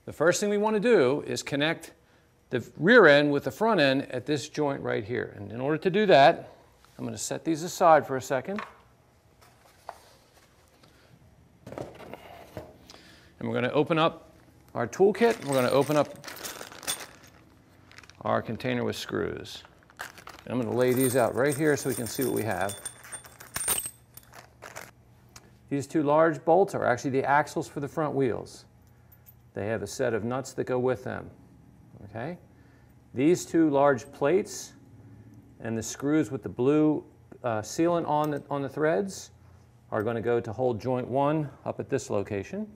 The first thing we want to do is connect the rear end with the front end at this joint right here. And in order to do that, I'm going to set these aside for a second. And we're going to open up our toolkit. We're going to open up our container with screws. And I'm going to lay these out right here so we can see what we have. These two large bolts are actually the axles for the front wheels. They have a set of nuts that go with them. Okay? These two large plates and the screws with the blue sealant on the threads are going to go to hold joint 1 up at this location.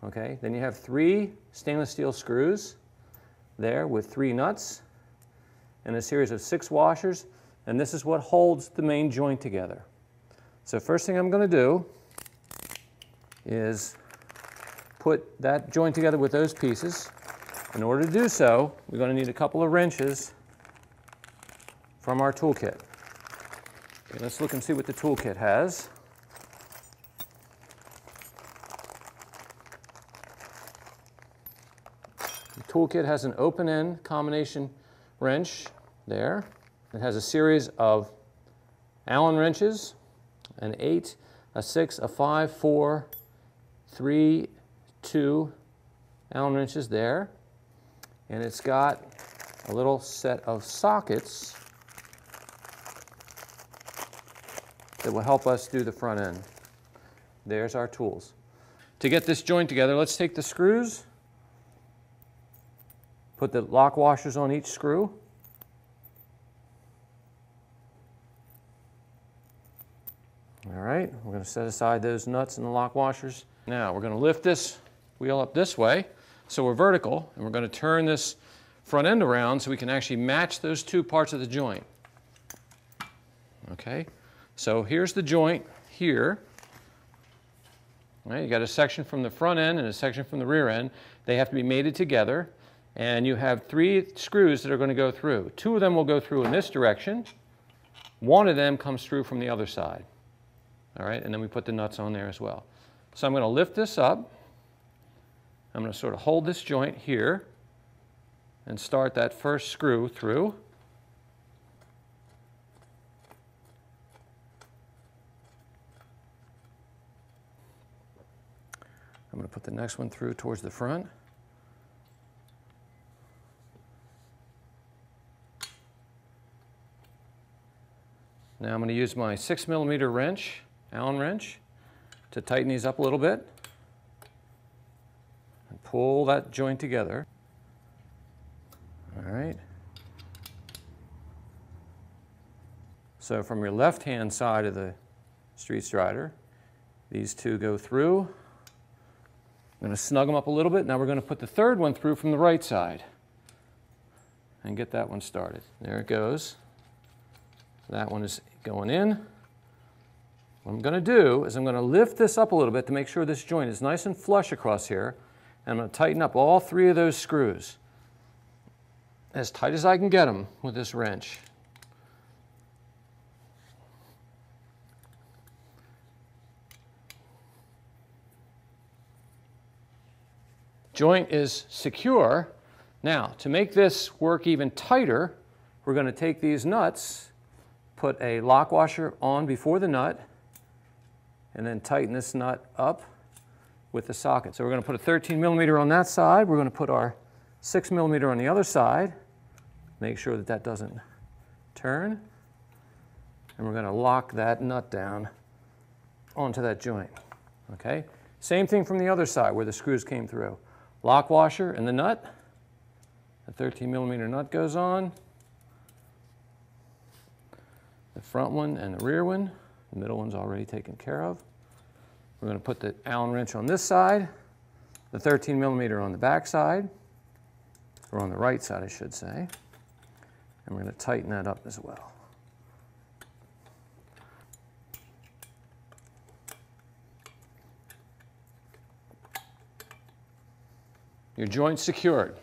Okay? Then you have 3 stainless steel screws there with 3 nuts and a series of 6 washers, and this is what holds the main joint together. So first thing I'm going to do is put that joint together with those pieces. In order to do so, we're going to need a couple of wrenches from our toolkit. Okay, let's look and see what the toolkit has. The toolkit has an open-end combination wrench there. It has a series of Allen wrenches, an 8, a 6, a 5, 4, 3, 2 Allen wrenches there. And it's got a little set of sockets that will help us do the front end. There's our tools. To get this joint together, let's take the screws, put the lock washers on each screw. All right, we're going to set aside those nuts and the lock washers. Now we're going to lift this wheel up this way so we're vertical, and we're going to turn this front end around so we can actually match those 2 parts of the joint. Okay, so here's the joint here. All right, you got a section from the front end and a section from the rear end. They have to be mated together, and you have 3 screws that are going to go through. 2 of them will go through in this direction. 1 of them comes through from the other side. All right, and then we put the nuts on there as well. So I'm going to lift this up. I'm going to sort of hold this joint here and start that first screw through. I'm going to put the next one through towards the front. Now I'm going to use my 6mm wrench, Allen wrench, to tighten these up a little bit and pull that joint together. All right. So from your left-hand side of the StreetStrider, these 2 go through. I'm going to snug them up a little bit. Now we're going to put the 3rd one through from the right side and get that one started. There it goes. That one is going in. What I'm going to do is I'm going to lift this up a little bit to make sure this joint is nice and flush across here. And I'm going to tighten up all 3 of those screws as tight as I can get them with this wrench. Joint is secure. Now, to make this work even tighter, we're going to take these nuts, put a lock washer on before the nut, and then tighten this nut up with the socket. So we're going to put a 13mm on that side. We're going to put our 6mm on the other side. Make sure that that doesn't turn. And we're going to lock that nut down onto that joint. Okay? Same thing from the other side where the screws came through. Lock washer and the nut. The 13mm nut goes on. The front one and the rear one. The middle one's already taken care of. We're going to put the Allen wrench on this side, the 13mm on the back side, or on the right side, I should say. And we're going to tighten that up as well. Your joint's secured.